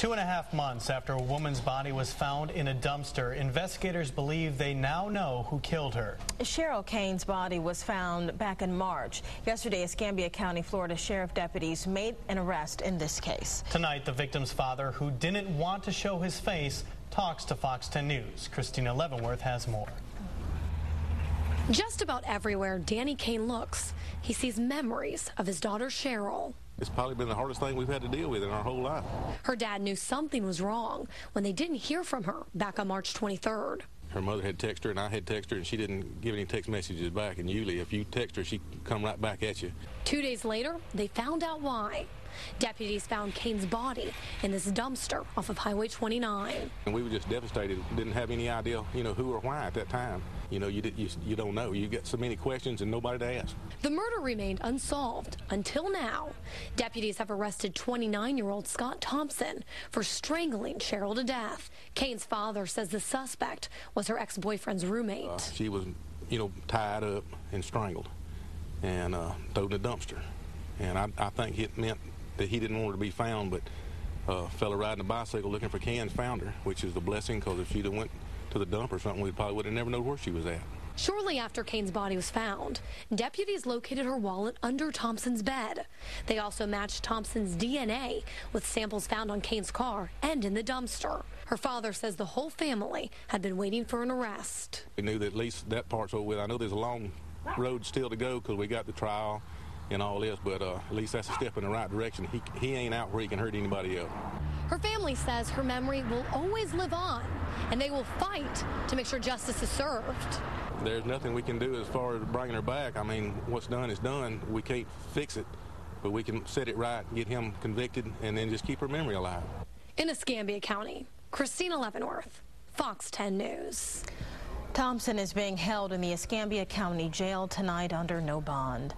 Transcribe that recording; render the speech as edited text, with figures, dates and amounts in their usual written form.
2.5 months after a woman's body was found in a dumpster, investigators believe they now know who killed her. Cheryl Cain's body was found back in March. Yesterday, Escambia County, Florida Sheriff deputies made an arrest in this case. Tonight, the victim's father, who didn't want to show his face, talks to Fox 10 News. Christina Leavenworth has more. Just about everywhere Danny Cain looks, he sees memories of his daughter Cheryl. It's probably been the hardest thing we've had to deal with in our whole life. Her dad knew something was wrong when they didn't hear from her back on March 23rd. Her mother had texted her and I had texted her, and she didn't give any text messages back. And usually if you text her, she'd come right back at you. 2 days later, they found out why. Deputies found Cain's body in this dumpster off of Highway 29. And we were just devastated. Didn't have any idea, who or why at that time. You don't know. You get so many questions and nobody to ask. The murder remained unsolved until now. Deputies have arrested 29-year-old Scott Thompson for strangling Cheryl to death. Cain's father says the suspect was her ex-boyfriend's roommate. She was, tied up and strangled and thrown in a dumpster. And I think it meant that he didn't want her to be found, but a fella riding a bicycle looking for Cain found her, which is a blessing, because if she'd have went to the dump or something, we probably would have never known where she was at. Shortly after Cain's body was found, deputies located her wallet under Thompson's bed. They also matched Thompson's DNA with samples found on Cain's car and in the dumpster. Her father says the whole family had been waiting for an arrest. We knew that at least that part's over with. I know there's a long road still to go because we got the trial and all this, but at least that's a step in the right direction. He ain't out where he can hurt anybody else. Her family says her memory will always live on, and they will fight to make sure justice is served. There's nothing we can do as far as bringing her back. I mean, what's done is done. We can't fix it, but we can set it right, get him convicted, and then just keep her memory alive. In Escambia County, Christina Leavenworth, Fox 10 News. Thompson is being held in the Escambia County Jail tonight under no bond.